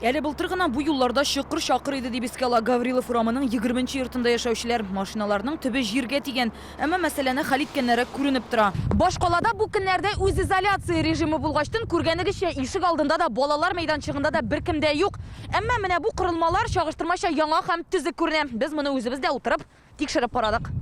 Әле былтыр гына бу юлларда шықыр-шақыр иде дип искә ала Гаврилов урамының 20-нче йортында яшәүчеләр. Машиналарның төбе җиргә тигән, әмма мәсьәләне хәл иткәннәре күренеп тора. Башкалада бу көннәрдә үз изоляция режимы булгачтан күргәнегезчә ишек алдында да, балалар мәйданчыгында да беркем дә юк. Әмма менә бу кырылмалар чагыштырмача яңа һәм төзек күренә. Без моны үзебез дә утырып тикшереп карадык.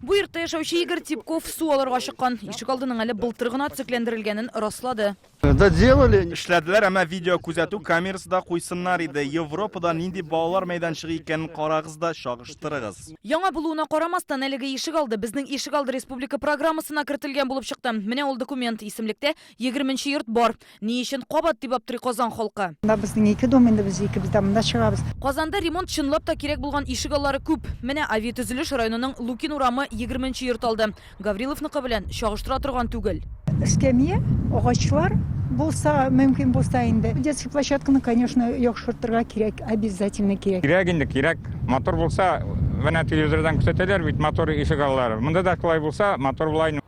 Бу йортта яшәүче Игорь Типков су алырга чыккан. Ишек алдының әле былтыр гына төзекләндерелгәнен раслады. Доделали. Эшләделәр, әмма видео күзәтү камерасы да куйсыннар иде. Европада нинди балалар мәйданчыгы икәнен карагыз да чагыштырыгыз. Яңа булуына карамастан әлеге ишек алды безнең ишек алды республика программасына кертелгән булып чыкты. Менә ул документ исемлектә 20-нче йорт бар. Ни өчен кабат дип аптырый Казан халкы. Безнең ике дом инде, без икебез дә монда чыгабыз. Казанда ремонт чынлап та кирәк булган ишек аллары күп. Менә Авиатөзелеш районының Лукин урамы 20-нче йорт алды. Гавриловныкы белән чагыштыра торган түгел. Эскәмия, агачлар булса, мөмкин булса инде. Детский площадканы, конечно, яхшыртырга кирәк, обязательно кирәк. Кирәк инде, кирәк. Мотор булса, менә телевизордан күрсәтәләр бит мотор ишек аллары. Монда да шулай булса, мотор булай.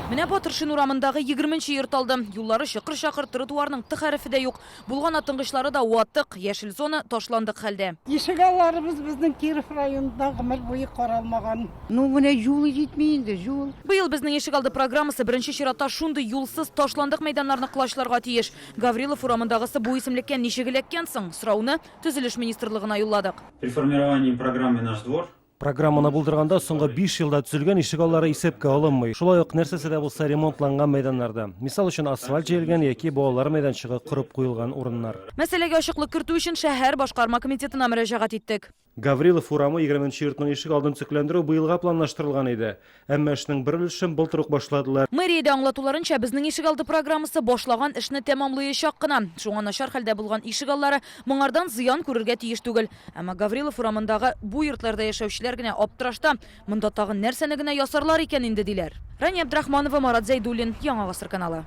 Менә Батыршин урамындагы 20-нче йорт алды. Юллары шықыр-шақыр, тротуарның Т хәрефе дә юк. Булган атыңгычлары да ваттык, яшел зона ташландык хәлдә. Ишек алларыбыз безнең Киров районында гомер буе каралмаган. Ну, менә юл җитми инде, юл. Быел безнең ишек алды программасы беренче чиратта шундый юлсыз ташландык мәйданнарны кылачларга тиеш. Гаврилов урамындагысы бу исемлеккә ничек эләккән соң? Сорауны Төзелеш министрлыгына юлладык. При формировании программы «Наш двор» Программаны булдырганда соңгы 5 елда төзелгән ишек аллары исәпкә алынмый. Шулай ук нәрсәсе дә булса ремонтланган мәйданнарда. Мисал өчен асфальт җәелгән яки балалар мәйданчыгы корып куелган урыннар. Мәсьәләгә ачыклык кертү өчен шәһәр башкарма комитетына мөрәҗәгать иттек. Гаврилов урамы 20-нче йортның ишек алдын төзекләндерү быелга планлаштырылган иде. Әмма эшнең бер өлешен былтыр ук башладылар. Мэриядә аңлатуларынча безнең ишек алды программасы башлаган эшне тәмамлаячак кына. Шуңа начар хәлдә булган ишек аллары моңардан зыян күрергә тиеш түгел. Әмма Гаврилов урамындагы бу йортларда яшәүчеләр генә аптырашта. Монда тагын нәрсәне генә ясарлар икән инде диләр. Рания Абдрахманова, Марат Зәйдуллин, Яңа гасыр каналы.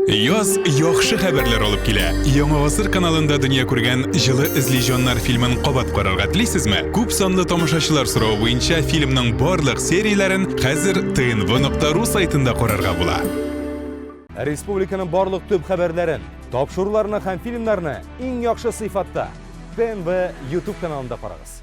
Яз яхшы хәбәрләр алып килә. Яңа гасыр каналында дөнья күргән җылы эзлиҗаннар фильмын кабат карарга телисезме? Күп санлы тамашачылар сорау буенча фильмның барлык серияләрен хәзер tnv.ru сайтында карарга була. Республиканың барлык төп хәбәрләрен, тапшыруларны һәм фильмнарны иң яхшы сыйфатта TNV YouTube каналында карагыз.